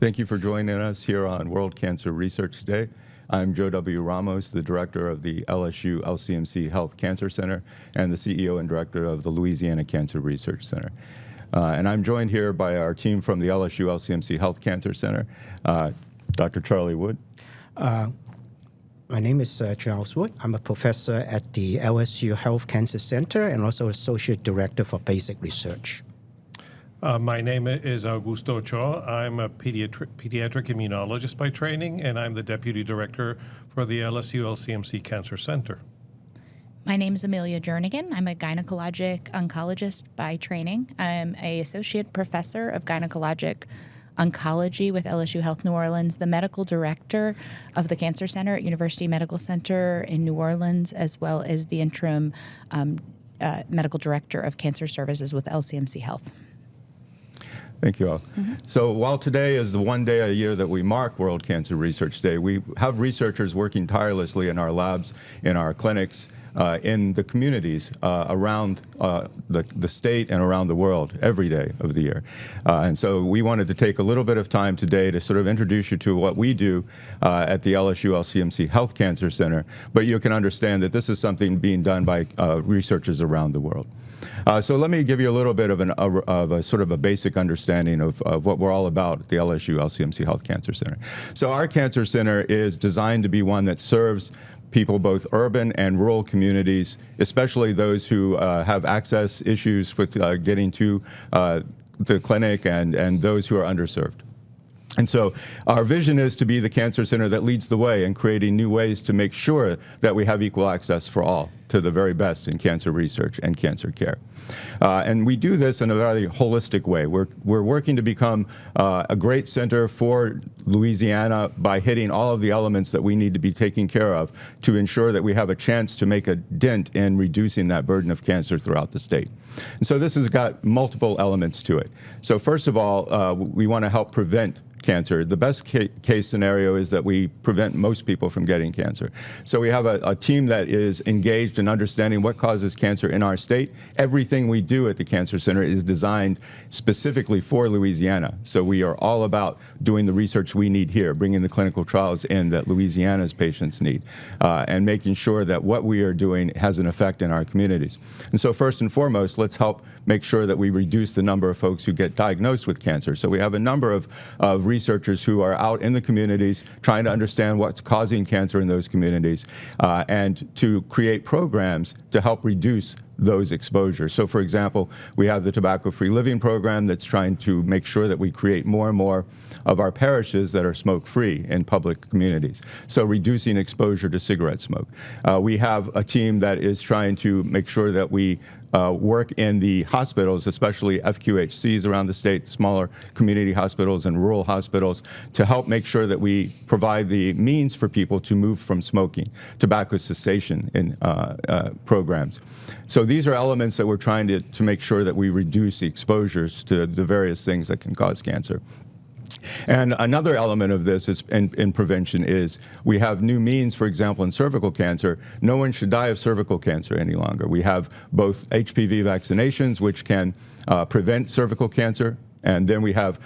Thank you for joining us here on World Cancer Research Day. I'm Joe W. Ramos, the director of the LSU LCMC Health Cancer Center and the CEO and director of the Louisiana Cancer Research Center. And I'm joined here by our team from the LSU LCMC Health Cancer Center, Dr. Charlie Wood. My name is Charles Wood. I'm a professor at the LSU Health Cancer Center and also Associate Director for Basic Research. My name is Augusto Ochoa. I'm a pediatric immunologist by training, and I'm the Deputy Director for the LSU LCMC Cancer Center. My name is Amelia Jernigan. I'm a gynecologic oncologist by training. I'm an Associate Professor of Gynecologic Oncology with LSU Health New Orleans, the Medical Director of the Cancer Center at University Medical Center in New Orleans, as well as the Interim Medical Director of Cancer Services with LCMC Health. Thank you all. So while today is the one day a year that we mark World Cancer Research Day, we have researchers working tirelessly in our labs, in our clinics, in the communities around the state and around the world every day of the year. And so we wanted to take a little bit of time today to sort of introduce you to what we do at the LSU LCMC Health Cancer Center, but you can understand that this is something being done by researchers around the world. So let me give you a little bit of a sort of a basic understanding of what we're all about at the LSU LCMC Health Cancer Center. So our cancer center is designed to be one that serves people, both urban and rural communities, especially those who have access issues with getting to the clinic and those who are underserved. And so our vision is to be the cancer center that leads the way in creating new ways to make sure that we have equal access for all to the very best in cancer research and cancer care. And we do this in a very holistic way. We're working to become a great center for Louisiana by hitting all of the elements that we need to be taking care of to ensure that we have a chance to make a dent in reducing that burden of cancer throughout the state. And so this has got multiple elements to it. So first of all, we want to help prevent cancer. The best case scenario is that we prevent most people from getting cancer. So we have a team that is engaged in understanding what causes cancer in our state. Everything we do at the Cancer Center is designed specifically for Louisiana. So we are all about doing the research we need here, bringing the clinical trials in that Louisiana's patients need, and making sure that what we are doing has an effect in our communities. And so first and foremost, let's help make sure that we reduce the number of folks who get diagnosed with cancer. So we have a number of researchers who are out in the communities trying to understand what's causing cancer in those communities and to create programs to help reduce those exposures. So for example, we have the Tobacco-Free Living program that's trying to make sure that we create more and more of our parishes that are smoke-free in public communities. So reducing exposure to cigarette smoke. We have a team that is trying to make sure that we work in the hospitals, especially FQHCs around the state, smaller community hospitals and rural hospitals, to help make sure that we provide the means for people to move from smoking, tobacco cessation in programs. So these are elements that we're trying to make sure that we reduce the exposures to the various things that can cause cancer. And another element of this is in prevention is we have new means, for example, in cervical cancer. No one should die of cervical cancer any longer. We have both HPV vaccinations, which can prevent cervical cancer, and then we have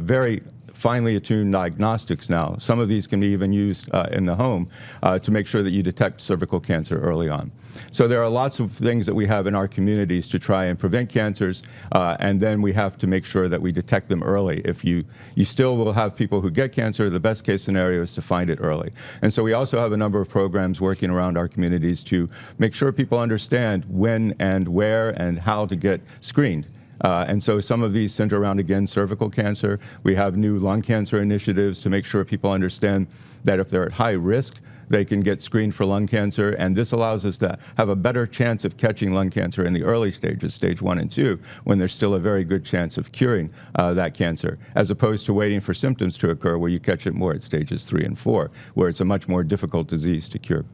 very finely attuned diagnostics now. Some of these can be even used in the home to make sure that you detect cervical cancer early on. So there are lots of things that we have in our communities to try and prevent cancers, and then we have to make sure that we detect them early. If you still will have people who get cancer, the best case scenario is to find it early. And so we also have a number of programs working around our communities to make sure people understand when and where and how to get screened. And so some of these center around, again, cervical cancer. We have new lung cancer initiatives to make sure people understand that if they're at high risk, they can get screened for lung cancer. And this allows us to have a better chance of catching lung cancer in the early stages, stage 1 and 2, when there's still a very good chance of curing that cancer, as opposed to waiting for symptoms to occur where you catch it more at stages 3 and 4, where it's a much more difficult disease to cure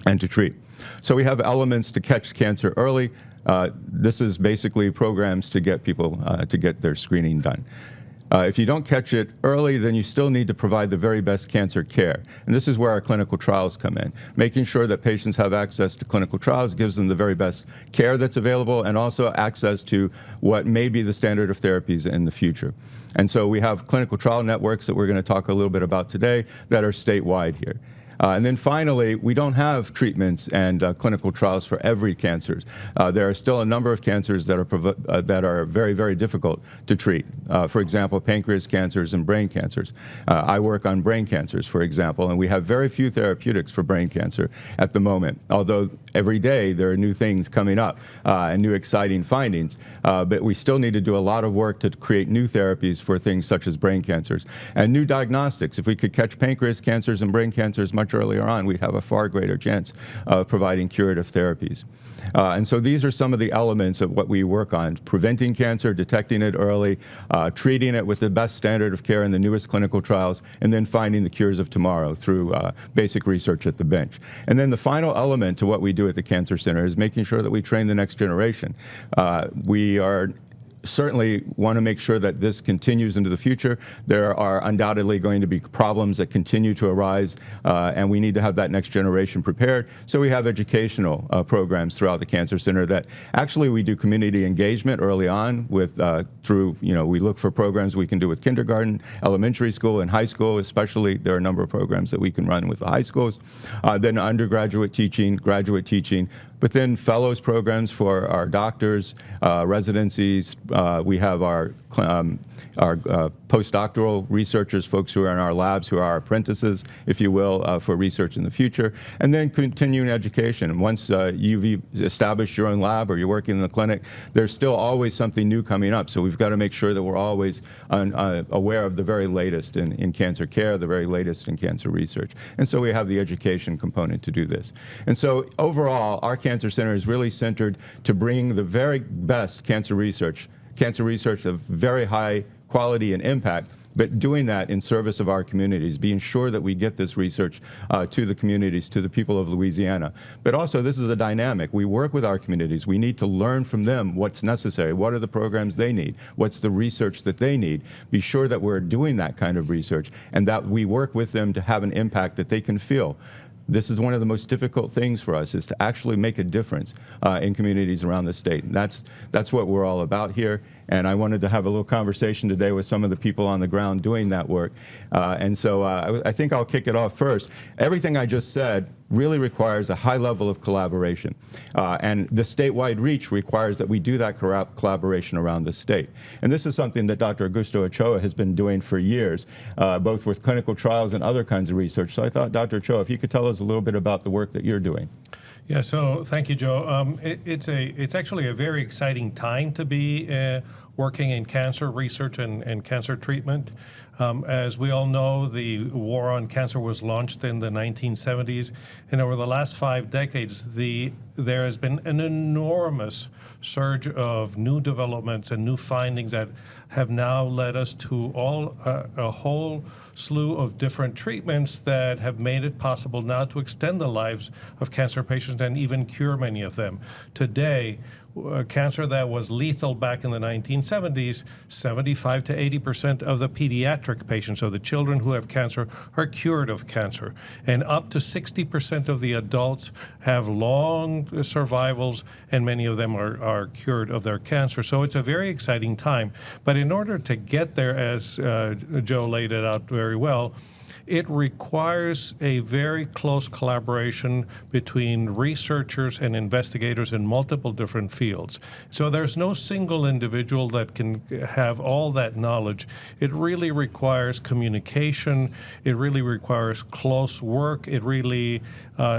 and to treat. So we have elements to catch cancer early. This is basically programs to get people to get their screening done. If you don't catch it early, then you still need to provide the very best cancer care. And this is where our clinical trials come in. Making sure that patients have access to clinical trials gives them the very best care that's available and also access to what may be the standard of therapies in the future. And so we have clinical trial networks that we're going to talk a little bit about today that are statewide here. And then finally, we don't have treatments and clinical trials for every cancer. There are still a number of cancers that are very, very difficult to treat. For example, pancreas cancers and brain cancers. I work on brain cancers, for example, and we have very few therapeutics for brain cancer at the moment, although every day there are new things coming up and new exciting findings. But we still need to do a lot of work to create new therapies for things such as brain cancers and new diagnostics. If we could catch pancreas cancers and brain cancers much earlier on, we'd have a far greater chance of providing curative therapies. And so these are some of the elements of what we work on: preventing cancer, detecting it early, treating it with the best standard of care in the newest clinical trials, and then finding the cures of tomorrow through basic research at the bench. And then the final element to what we do at the Cancer Center is making sure that we train the next generation. We are certainly want to make sure that this continues into the future. There are undoubtedly going to be problems that continue to arise, and we need to have that next generation prepared. So we have educational programs throughout the Cancer Center that actually we do community engagement early on with through, we look for programs we can do with kindergarten, elementary school, and high school especially. There are a number of programs that we can run with the high schools. Then undergraduate teaching, graduate teaching, but then fellows programs for our doctors, residencies. We have our postdoctoral researchers, folks who are in our labs, who are our apprentices, if you will, for research in the future. And then continuing education. And once you've established your own lab or you're working in the clinic, there's still always something new coming up. So we've got to make sure that we're always aware of the very latest in cancer care, the very latest in cancer research. And so we have the education component to do this. And so overall, our Cancer Center is really centered to bring the very best cancer research of very high quality and impact, but doing that in service of our communities, being sure that we get this research to the communities, to the people of Louisiana. But also, this is a dynamic. We work with our communities. We need to learn from them what's necessary. What are the programs they need? What's the research that they need? Be sure that we're doing that kind of research and that we work with them to have an impact that they can feel. This is one of the most difficult things for us, is to actually make a difference in communities around the state. And that's what we're all about here. And I wanted to have a little conversation today with some of the people on the ground doing that work. And so I think I'll kick it off first. Everything I just said really requires a high level of collaboration. And the statewide reach requires that we do that collaboration around the state. And this is something that Dr. Augusto Ochoa has been doing for years, both with clinical trials and other kinds of research. So I thought, Dr. Ochoa, if you could tell us a little bit about the work that you're doing. Yeah, so thank you, Joe. It's actually a very exciting time to be working in cancer research and cancer treatment. As we all know, the war on cancer was launched in the 1970s, and over the last 5 decades, there has been an enormous surge of new developments and new findings that have now led us to a whole slew of different treatments that have made it possible now to extend the lives of cancer patients and even cure many of them. Today, cancer that was lethal back in the 1970s, 75 to 80% of the pediatric patients, so the children who have cancer, are cured of cancer. And up to 60% of the adults have long survivals, and many of them are cured of their cancer. So it's a very exciting time. But in order to get there, as Joe laid it out very well, it requires a very close collaboration between researchers and investigators in multiple different fields. So there's no single individual that can have all that knowledge. It really requires communication. It really requires close work. It really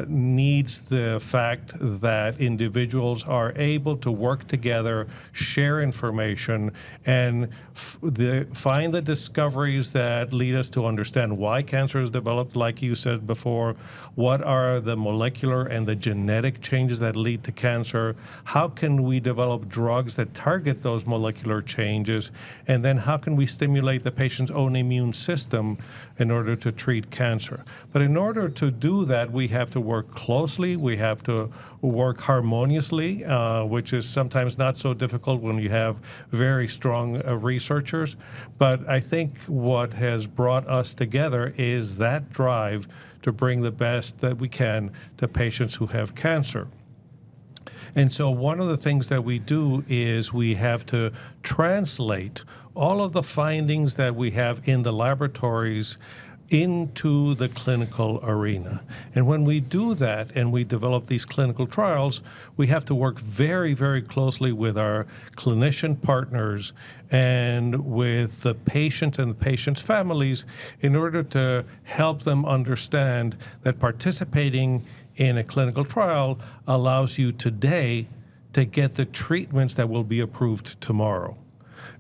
needs the fact that individuals are able to work together, share information, and find the discoveries that lead us to understand why cancer cancer is developed, like you said before, what are the molecular and the genetic changes that lead to cancer, how can we develop drugs that target those molecular changes, and then how can we stimulate the patient's own immune system in order to treat cancer. But in order to do that, we have to work closely, we have to work harmoniously, which is sometimes not so difficult when you have very strong researchers. But I think what has brought us together is that drive to bring the best that we can to patients who have cancer. And so one of the things that we do is we have to translate all of the findings that we have in the laboratories into the clinical arena. And when we do that and we develop these clinical trials, we have to work very, very closely with our clinician partners and with the patients and the patients' families in order to help them understand that participating in a clinical trial allows you today to get the treatments that will be approved tomorrow.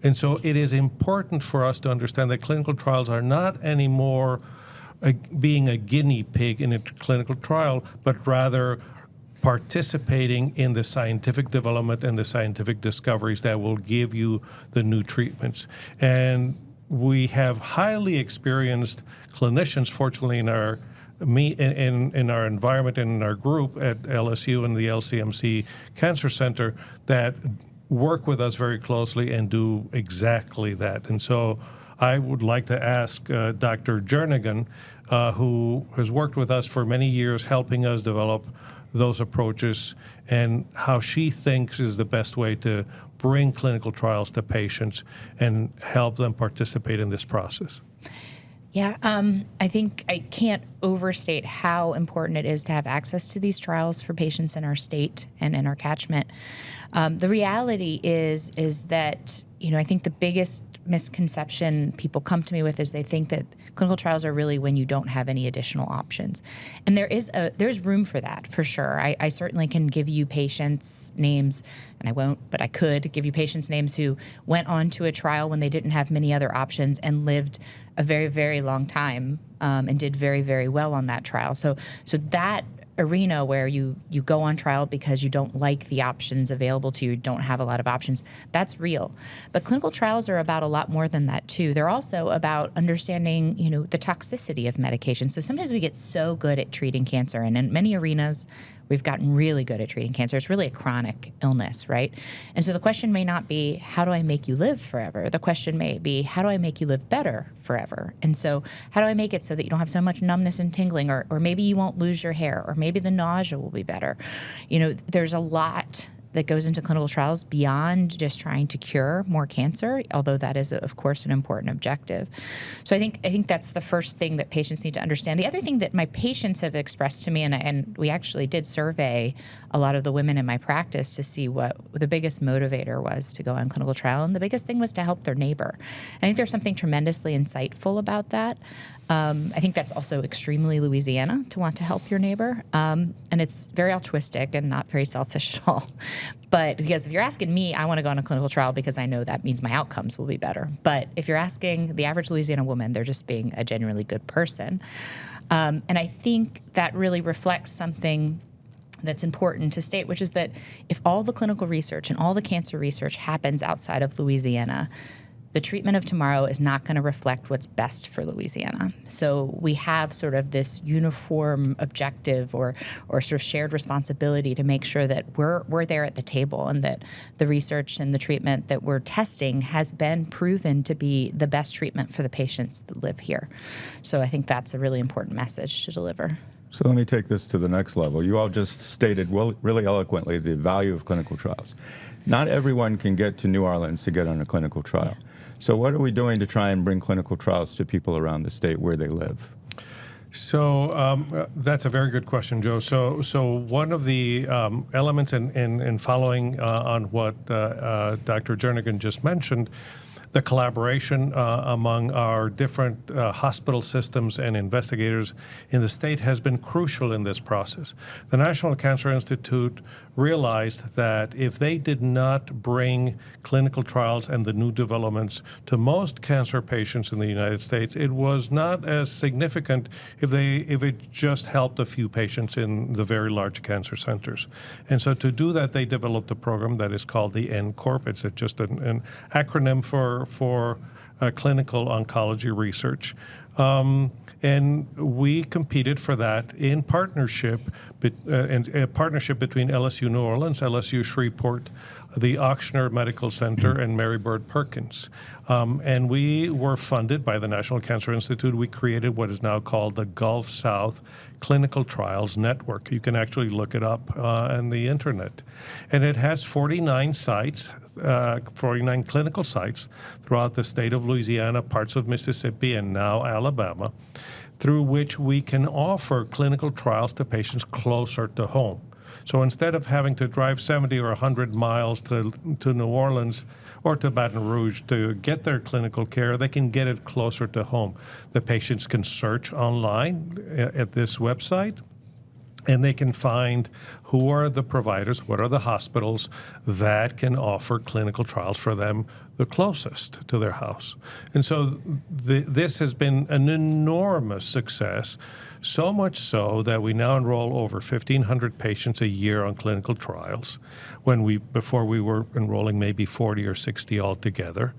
And so it is important for us to understand that clinical trials are not anymore being a guinea pig in a clinical trial, but rather participating in the scientific development and the scientific discoveries that will give you the new treatments. And we have highly experienced clinicians, fortunately, in our environment and in our group at LSU and the LCMC Cancer Center that work with us very closely and do exactly that. And so I would like to ask Dr. Jernigan, who has worked with us for many years, helping us develop those approaches, and how she thinks is the best way to bring clinical trials to patients and help them participate in this process. Yeah, I think I can't overstate how important it is to have access to these trials for patients in our state and in our catchment. The reality is that, I think the biggest misconception people come to me with is they think that clinical trials are really when you don't have any additional options. And there's room for that, for sure. I certainly can give you patients' names, and I won't, but I could give you patients' names who went on to a trial when they didn't have many other options and lived a very, very long time and did very, very well on that trial. So that arena where you go on trial because you don't like the options available to you, don't have a lot of options, that's real. But clinical trials are about a lot more than that too. They're also about understanding, the toxicity of medication. So sometimes we get so good at treating cancer, and in many arenas, we've gotten really good at treating cancer. It's really a chronic illness, right? And so the question may not be, how do I make you live forever? The question may be, how do I make you live better forever? And so how do I make it so that you don't have so much numbness and tingling, or maybe you won't lose your hair, or maybe the nausea will be better? There's a lot that goes into clinical trials beyond just trying to cure more cancer, although that is, of course, an important objective. So I think that's the first thing that patients need to understand. The other thing that my patients have expressed to me, and we actually did survey a lot of the women in my practice to see what the biggest motivator was to go on clinical trial, and the biggest thing was to help their neighbor. I think there's something tremendously insightful about that. I think that's also extremely Louisiana to want to help your neighbor, and it's very altruistic and not very selfish at all. But because if you're asking me, I want to go on a clinical trial because I know that means my outcomes will be better. But if you're asking the average Louisiana woman, they're just being a genuinely good person. And I think that really reflects something that's important to state, which is that if all the clinical research and all the cancer research happens outside of Louisiana, the treatment of tomorrow is not going to reflect what's best for Louisiana. So we have sort of this uniform objective or sort of shared responsibility to make sure that we're there at the table, and that the research and the treatment that we're testing has been proven to be the best treatment for the patients that live here. So I think that's a really important message to deliver. So let me take this to the next level. You all just stated really eloquently the value of clinical trials. Not everyone can get to New Orleans to get on a clinical trial. Yeah. So what are we doing to try and bring clinical trials to people around the state where they live? So that's a very good question, Joe. So one of the elements in following on what Dr. Jernigan just mentioned, The collaboration among our different hospital systems and investigators in the state has been crucial in this process. The National Cancer Institute realized that if they did not bring clinical trials and the new developments to most cancer patients in the United States, it was not as significant if it just helped a few patients in the very large cancer centers. And so to do that, they developed a program that is called the NCORP. It's just an acronym for clinical oncology research. And we competed for that in partnership, a partnership between LSU New Orleans, LSU Shreveport, the Ochsner Medical Center, and Mary Bird Perkins. And we were funded by the National Cancer Institute. We created what is now called the Gulf South Clinical Trials Network. You can actually look it up on the internet. And it has 49 sites, 49 clinical sites throughout the state of Louisiana, parts of Mississippi, and now Alabama, through which we can offer clinical trials to patients closer to home. So instead of having to drive 70 or 100 miles to New Orleans or to Baton Rouge to get their clinical care, they can get it closer to home. The patients can search online at this website, and they can find who are the providers, what are the hospitals that can offer clinical trials for them the closest to their house. And so this has been an enormous success, so much so that we now enroll over 1,500 patients a year on clinical trials, before we were enrolling maybe 40 or 60 altogether.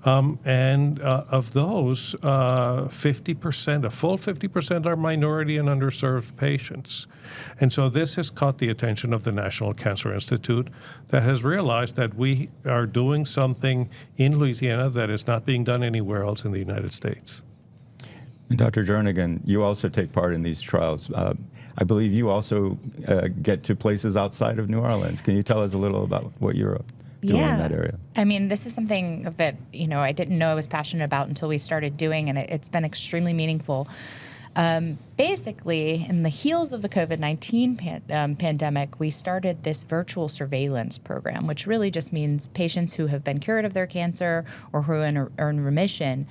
And of those, 50%, a full 50% are minority and underserved patients. And so this has caught the attention of the National Cancer Institute, that has realized that we are doing something in Louisiana that is not being done anywhere else in the United States. And Dr. Jernigan, you also take part in these trials. I believe you also get to places outside of New Orleans. Can you tell us a little about what you're doing in that area? I mean, this is something that, I didn't know I was passionate about until we started doing, and it's been extremely meaningful. Basically, in the heels of the COVID-19 pandemic, we started this virtual surveillance program, which really just means patients who have been cured of their cancer or who are in remission,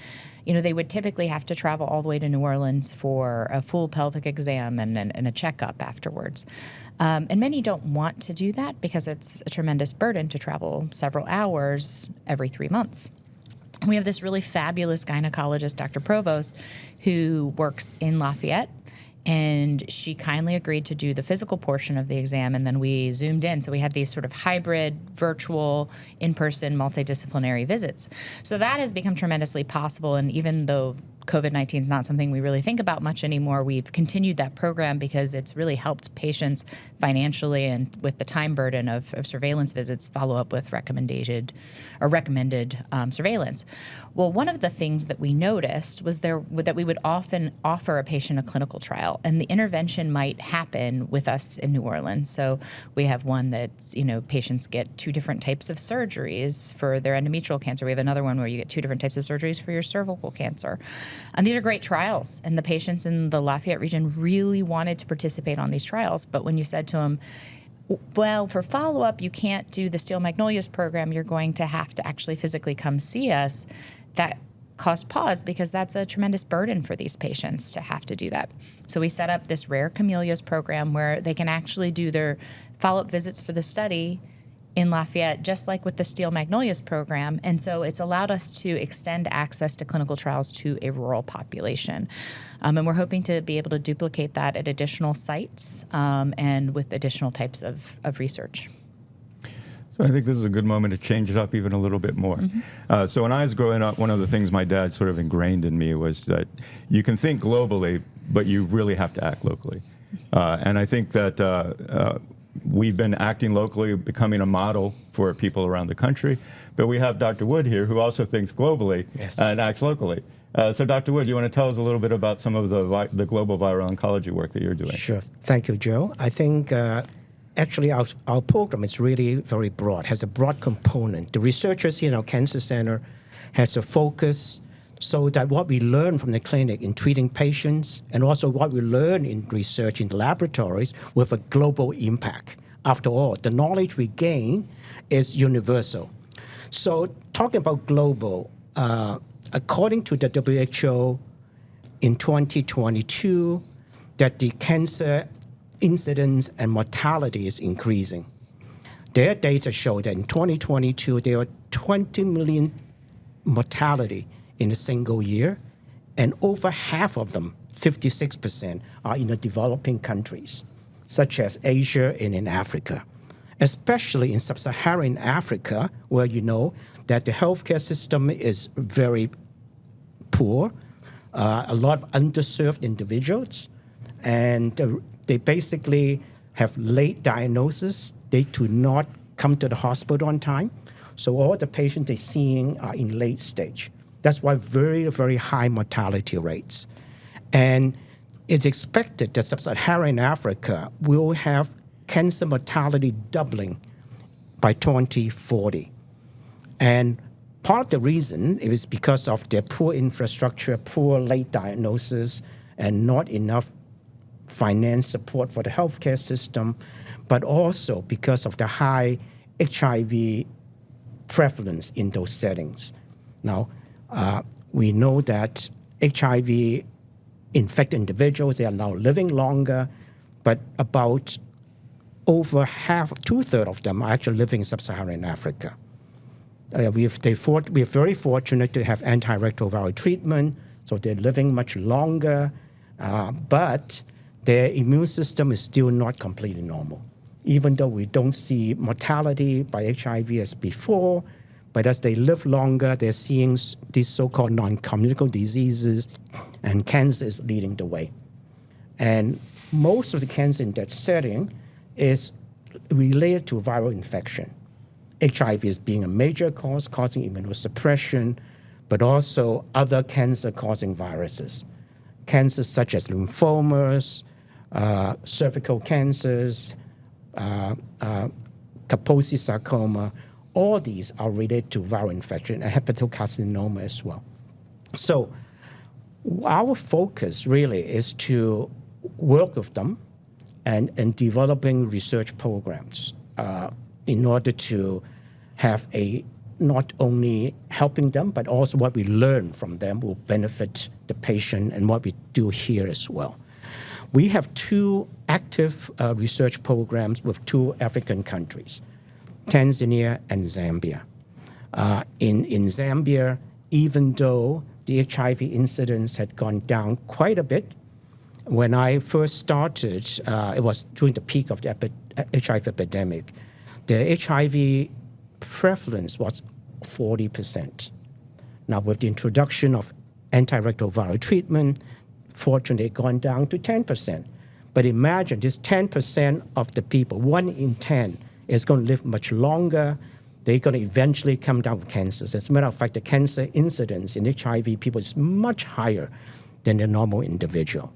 they would typically have to travel all the way to New Orleans for a full pelvic exam and a checkup afterwards. And many don't want to do that because it's a tremendous burden to travel several hours every 3 months. We have this really fabulous gynecologist, Dr. Provost, who works in Lafayette, and she kindly agreed to do the physical portion of the exam, and then we Zoomed in. So we had these sort of hybrid, virtual, in-person, multidisciplinary visits. So that has become tremendously possible, and even though COVID-19 is not something we really think about much anymore, we've continued that program because it's really helped patients financially, and with the time burden of surveillance visits, follow up with recommended surveillance. Well, one of the things that we noticed was that we would often offer a patient a clinical trial, and the intervention might happen with us in New Orleans. So we have one that's, patients get 2 different types of surgeries for their endometrial cancer. We have another one where you get 2 different types of surgeries for your cervical cancer. And these are great trials, and the patients in the Lafayette region really wanted to participate on these trials. But when you said to them, well, for follow-up, you can't do the Steel Magnolias program, you're going to have to actually physically come see us, that caused pause because that's a tremendous burden for these patients to have to do that. So we set up this Rare Camellias program where they can actually do their follow-up visits for the study in Lafayette, just like with the Steel Magnolias program. And so it's allowed us to extend access to clinical trials to a rural population. And we're hoping to be able to duplicate that at additional sites and with additional types of research. So I think this is a good moment to change it up even a little bit more. Mm-hmm. So when I was growing up, one of the things my dad sort of ingrained in me was that you can think globally, but you really have to act locally. And I think that we've been acting locally, becoming a model for people around the country. But we have Dr. Wood here, who also thinks globally and acts locally. So Dr. Wood, you want to tell us a little bit about some of the global viral oncology work that you're doing? Sure. Thank you, Joe. I think actually our program is really very broad, has a broad component. The researchers here in our cancer center has a focus so that what we learn from the clinic in treating patients and also what we learn in research in the laboratories with a global impact. After all, the knowledge we gain is universal. So talking about global, according to the WHO, in 2022, that the cancer incidence and mortality is increasing. Their data show that in 2022, there were 20 million mortality in a single year, and over half of them, 56%, are in the developing countries, such as Asia and in Africa, especially in sub-Saharan Africa, where you know that the healthcare system is very poor, a lot of underserved individuals, and they basically have late diagnosis. They do not come to the hospital on time. So all the patients they're seeing are in late stage. That's why very, very high mortality rates. And it's expected that sub-Saharan Africa will have cancer mortality doubling by 2040. And part of the reason is because of their poor infrastructure, poor late diagnosis, and not enough finance support for the healthcare system, but also because of the high HIV prevalence in those settings. Now, we know that HIV infected individuals, they are now living longer, but about over half, 2/3 of them are actually living in sub-Saharan Africa. We're very fortunate to have antiretroviral treatment, so they're living much longer, but their immune system is still not completely normal. Even though we don't see mortality by HIV as before, but as they live longer, they're seeing these so-called non-communicable diseases, and cancer is leading the way. And most of the cancer in that setting is related to viral infection. HIV is being a major cause, causing immunosuppression, but also other cancer-causing viruses. Cancers such as lymphomas, cervical cancers, Kaposi sarcoma, all these are related to viral infection, and hepatocarcinoma as well. So our focus really is to work with them and developing research programs in order to have not only helping them, but also what we learn from them will benefit the patient and what we do here as well. We have 2 active research programs with 2 African countries, Tanzania and Zambia. In Zambia, even though the HIV incidence had gone down quite a bit, when I first started, it was during the peak of the HIV epidemic, the HIV prevalence was 40%. Now, with the introduction of antiretroviral treatment, fortunately, it gone down to 10%. But imagine this 10% of the people, 1 in 10, is going to live much longer. They're going to eventually come down with cancers. As a matter of fact, the cancer incidence in HIV people is much higher than the normal individual.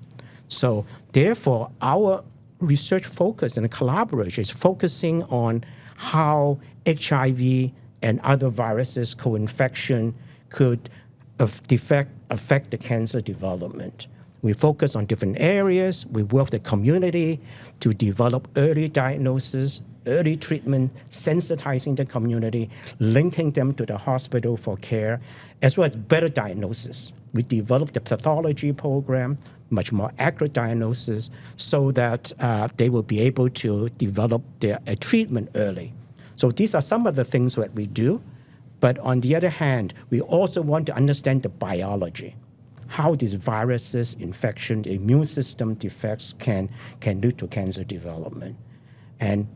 So therefore, our research focus and collaboration is focusing on how HIV and other viruses, co-infection, could affect the cancer development. We focus on different areas. We work with the community to develop early diagnosis, early treatment, sensitizing the community, linking them to the hospital for care, as well as better diagnosis. We developed the pathology program, much more accurate diagnosis, so that they will be able to develop a treatment early. So these are some of the things that we do. But on the other hand, we also want to understand the biology, how these viruses, infection, immune system defects can lead to cancer development. And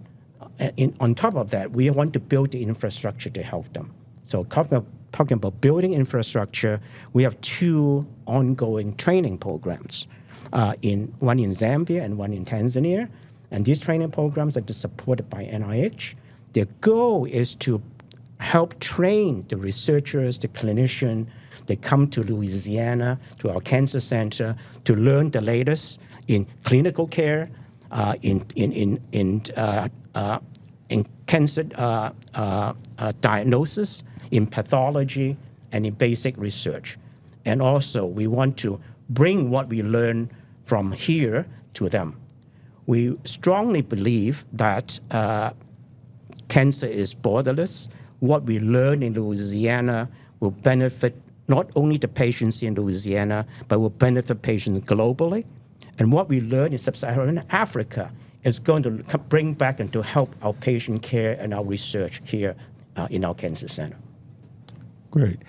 on top of that, we want to build the infrastructure to help them. So talking about building infrastructure, we have 2 ongoing training programs, one in Zambia and one in Tanzania. And these training programs are supported by NIH. Their goal is to help train the researchers, the clinicians. They come to Louisiana, to our cancer center, to learn the latest in clinical care, in cancer diagnosis, in pathology, and in basic research. And also, we want to bring what we learn from here to them. We strongly believe that cancer is borderless. What we learn in Louisiana will benefit not only the patients in Louisiana, but will benefit patients globally. And what we learn in sub-Saharan Africa is going to bring back and to help our patient care and our research here in our cancer center. Great.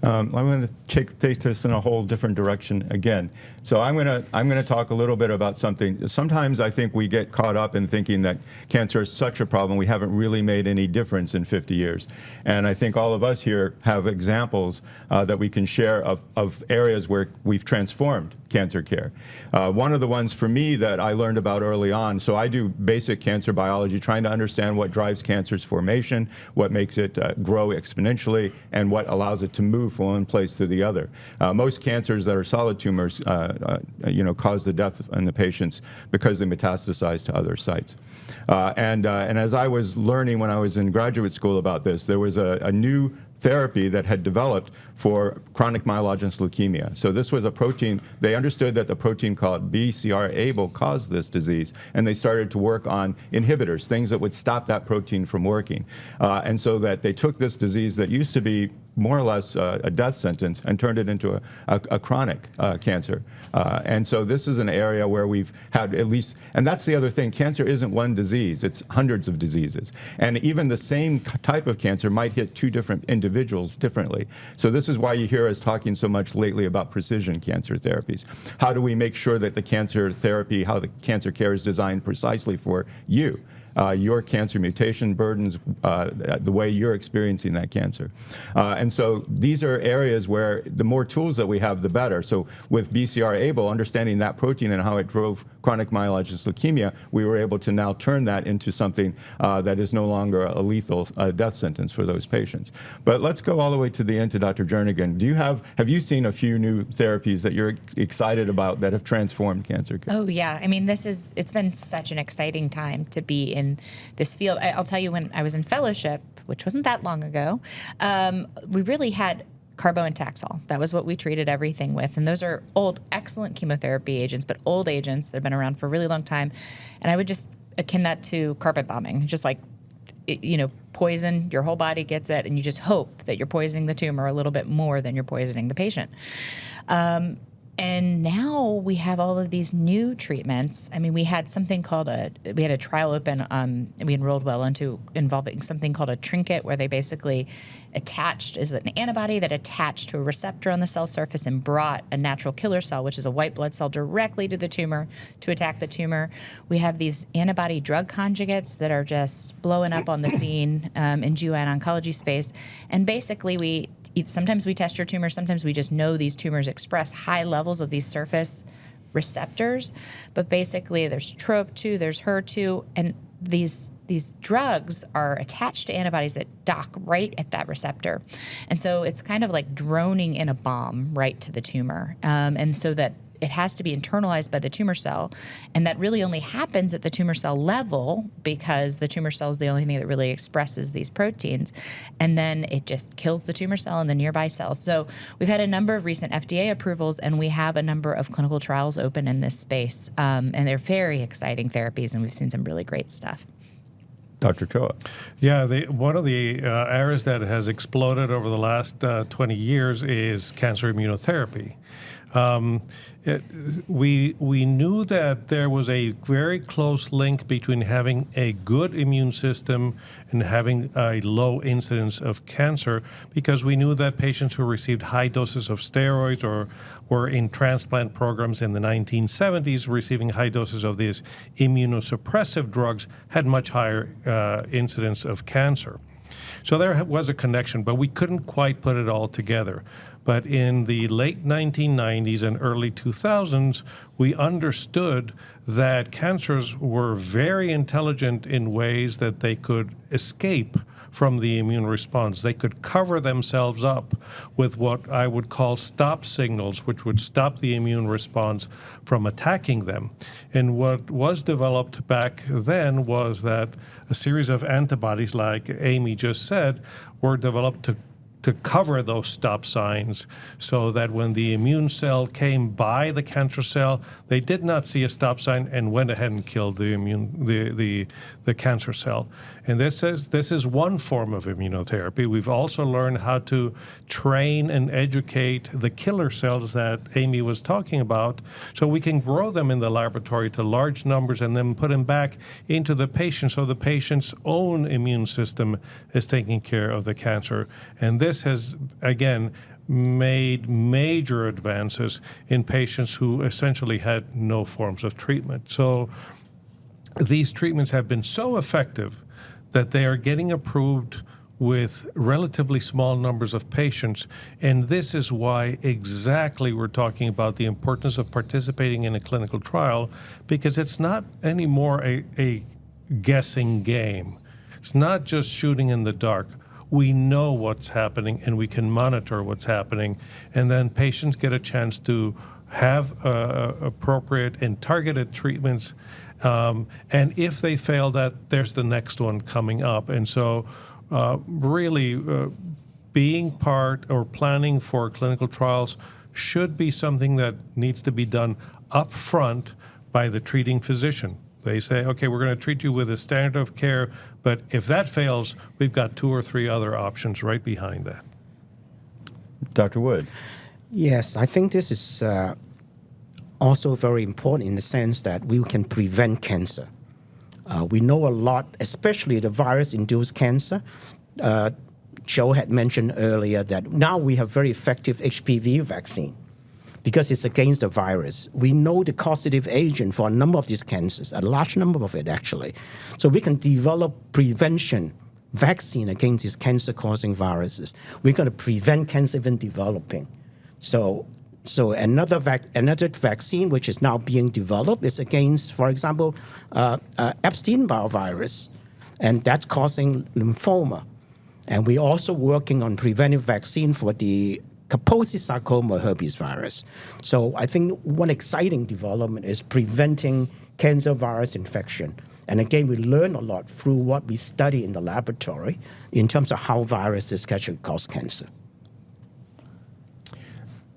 I'm going to take this in a whole different direction again. So I'm going to talk a little bit about something. Sometimes I think we get caught up in thinking that cancer is such a problem we haven't really made any difference in 50 years. And I think all of us here have examples that we can share of areas where we've transformed cancer care. One of the ones for me that I learned about early on, so I do basic cancer biology, trying to understand what drives cancer's formation, what makes it grow exponentially, and what allows it to move from one place to the other. Most cancers that are solid tumors cause the death in the patients because they metastasize to other sites. And as I was learning when I was in graduate school about this, there was a new therapy that had developed for chronic myelogenous leukemia. So this was a protein, they understood that the protein called BCR-ABL caused this disease, and they started to work on inhibitors, things that would stop that protein from working. And so that they took this disease that used to be more or less a death sentence and turned it into a chronic cancer. And so this is an area where we've had at least, and that's the other thing, cancer isn't one disease, it's hundreds of diseases. And even the same type of cancer might hit two different individuals differently. So this is why you hear us talking so much lately about precision cancer therapies. How do we make sure that the cancer therapy, how the cancer care is designed precisely for you? Your cancer mutation burdens, the way you're experiencing that cancer. And so these are areas where the more tools that we have, the better. So with BCR-ABL, understanding that protein and how it drove chronic myelogenous leukemia, we were able to now turn that into something that is no longer a lethal death sentence for those patients. But let's go all the way to the end to Dr. Jernigan. Have you seen a few new therapies that you're excited about that have transformed cancer care? Oh, yeah. I mean, it's been such an exciting time to be in this field. I'll tell you, when I was in fellowship, which wasn't that long ago, we really had carbo and Taxol. That was what we treated everything with. And those are old, excellent chemotherapy agents, but old agents. They've been around for a really long time. And I would just akin that to carpet bombing, just like, poison, your whole body gets it, and you just hope that you're poisoning the tumor a little bit more than you're poisoning the patient. And now we have all of these new treatments. I mean, we had something called we had a trial open, we enrolled well into, involving something called a trinket, where they basically is an antibody that attached to a receptor on the cell surface and brought a natural killer cell, which is a white blood cell, directly to the tumor to attack the tumor. We have these antibody drug conjugates that are just blowing up on the scene in GYN oncology space. And basically sometimes we test your tumor, sometimes we just know these tumors express high levels of these surface receptors. But basically there's TROP2, there's HER2, and these drugs are attached to antibodies that dock right at that receptor. And so it's kind of like droning in a bomb right to the tumor. And so that it has to be internalized by the tumor cell. And that really only happens at the tumor cell level, because the tumor cell is the only thing that really expresses these proteins. And then it just kills the tumor cell and the nearby cells. So we've had a number of recent FDA approvals, and we have a number of clinical trials open in this space. And they're very exciting therapies, and we've seen some really great stuff. Dr. Choa. Yeah, one of the areas that has exploded over the last 20 years is cancer immunotherapy. We knew that there was a very close link between having a good immune system and having a low incidence of cancer, because we knew that patients who received high doses of steroids or were in transplant programs in the 1970s receiving high doses of these immunosuppressive drugs had much higher incidence of cancer. So there was a connection, but we couldn't quite put it all together. But in the late 1990s and early 2000s, we understood that cancers were very intelligent in ways that they could escape from the immune response. They could cover themselves up with what I would call stop signals, which would stop the immune response from attacking them. And what was developed back then was that a series of antibodies, like Amy just said, were developed to to cover those stop signs so that when the immune cell came by the cancer cell, they did not see a stop sign and went ahead and killed the cancer cell. And this is one form of immunotherapy. We've also learned how to train and educate the killer cells that Amy was talking about, so we can grow them in the laboratory to large numbers and then put them back into the patient so the patient's own immune system is taking care of the cancer. And this has, again, made major advances in patients who essentially had no forms of treatment. So these treatments have been so effective that they are getting approved with relatively small numbers of patients. And this is why exactly we're talking about the importance of participating in a clinical trial, because it's not anymore a guessing game. It's not just shooting in the dark. We know what's happening and we can monitor what's happening. And then patients get a chance to have appropriate and targeted treatments. And if they fail that, there's the next one coming up. And so really being part or planning for clinical trials should be something that needs to be done up front by the treating physician. They say, okay, we're going to treat you with a standard of care, but if that fails, we've got 2 or 3 other options right behind that. Dr. Wood. Yes, I think this is also very important in the sense that we can prevent cancer. We know a lot, especially the virus-induced cancer. Joe had mentioned earlier that now we have very effective HPV vaccine because it's against the virus. We know the causative agent for a number of these cancers, a large number of it actually. So we can develop prevention vaccine against these cancer-causing viruses. We're going to prevent cancer even developing. So another vaccine which is now being developed is against, for example, Epstein-Barr virus, and that's causing lymphoma. And we're also working on preventive vaccine for the Kaposi sarcoma herpes virus. So I think one exciting development is preventing cancer virus infection. And again, we learn a lot through what we study in the laboratory in terms of how viruses actually cause cancer.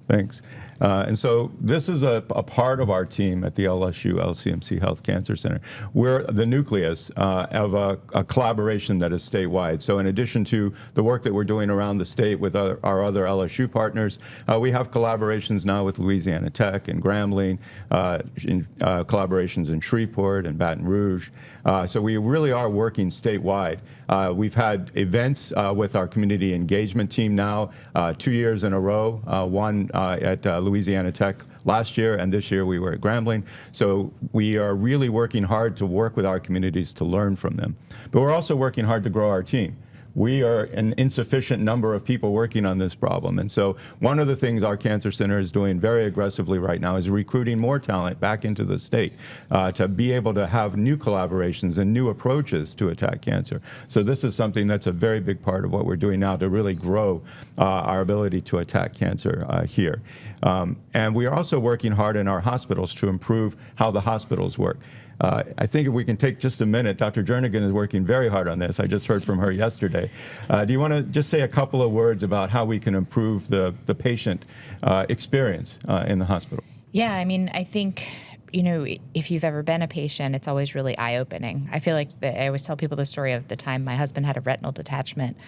Thanks. And so this is a part of our team at the LSU LCMC Health Cancer Center. We're the nucleus of a collaboration that is statewide. So in addition to the work that we're doing around the state with our other LSU partners, we have collaborations now with Louisiana Tech and Grambling, collaborations in Shreveport and Baton Rouge. So we really are working statewide. We've had events with our community engagement team now 2 years in a row, one at Louisiana Tech last year, and this year we were at Grambling. So we are really working hard to work with our communities to learn from them. But we're also working hard to grow our team. We are an insufficient number of people working on this problem. And so one of the things our cancer center is doing very aggressively right now is recruiting more talent back into the state to be able to have new collaborations and new approaches to attack cancer. So this is something that's a very big part of what we're doing now to really grow our ability to attack cancer here. And we are also working hard in our hospitals to improve how the hospitals work. I think if we can take just a minute, Dr. Jernigan is working very hard on this. I just heard from her yesterday. Do you want to just say a couple of words about how we can improve the patient experience in the hospital? Yeah, I mean, I think, if you've ever been a patient, it's always really eye-opening. I feel like I always tell people the story of the time my husband had a retinal detachment,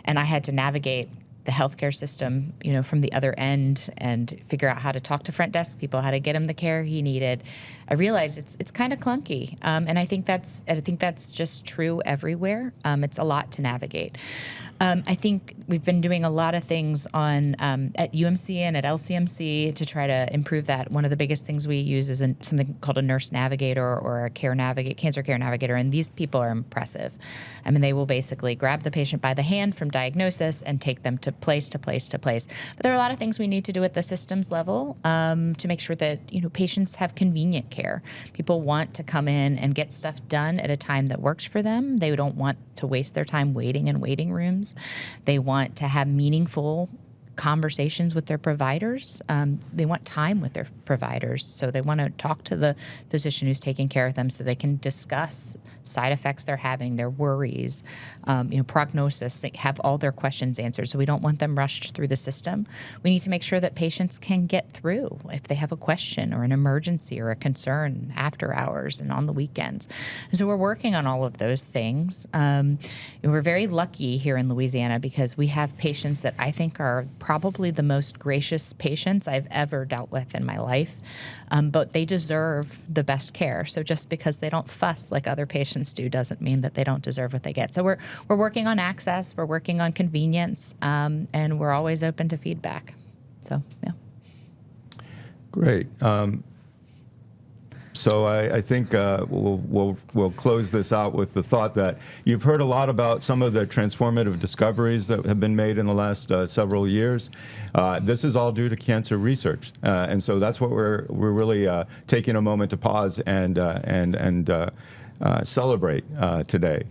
and I had to navigate the healthcare system, from the other end and figure out how to talk to front desk people, how to get him the care he needed. I realized it's kind of clunky, and I think that's just true everywhere. It's a lot to navigate. I think we've been doing a lot of things on at UMC and at LCMC to try to improve that. One of the biggest things we use is something called a nurse navigator or a cancer care navigator, and these people are impressive. I mean, they will basically grab the patient by the hand from diagnosis and take them to place to place to place. But there are a lot of things we need to do at the systems level to make sure that patients have convenient care. People want to come in and get stuff done at a time that works for them. They don't want to waste their time waiting in waiting rooms. They want to have meaningful conversations with their providers. They want time with their providers. So they want to talk to the physician who's taking care of them so they can discuss side effects they're having, their worries, prognosis, they have all their questions answered. So we don't want them rushed through the system. We need to make sure that patients can get through if they have a question or an emergency or a concern after hours and on the weekends. And so we're working on all of those things. We're very lucky here in Louisiana because we have patients that I think are probably the most gracious patients I've ever dealt with in my life, but they deserve the best care. So just because they don't fuss like other patients do doesn't mean that they don't deserve what they get. So we're working on access, we're working on convenience, and we're always open to feedback. So, yeah. Great. So I think we'll close this out with the thought that you've heard a lot about some of the transformative discoveries that have been made in the last several years. This is all due to cancer research, and so that's what we're really taking a moment to pause and celebrate today.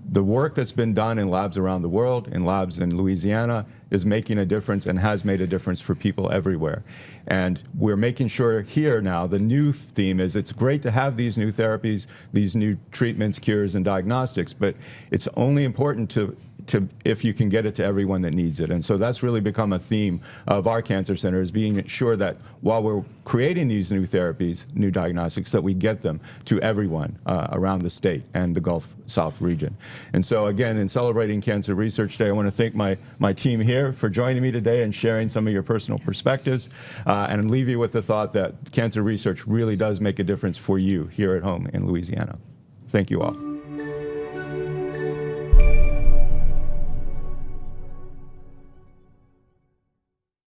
The work that's been done in labs around the world, in labs in Louisiana, is making a difference and has made a difference for people everywhere. And we're making sure here now, the new theme is it's great to have these new therapies, these new treatments, cures, and diagnostics, but it's only important to if you can get it to everyone that needs it. And so that's really become a theme of our cancer center, is being sure that while we're creating these new therapies, new diagnostics, that we get them to everyone around the state and the Gulf South region. And so again, in celebrating Cancer Research Day, I want to thank my team here for joining me today and sharing some of your personal perspectives, and leave you with the thought that cancer research really does make a difference for you here at home in Louisiana. Thank you all.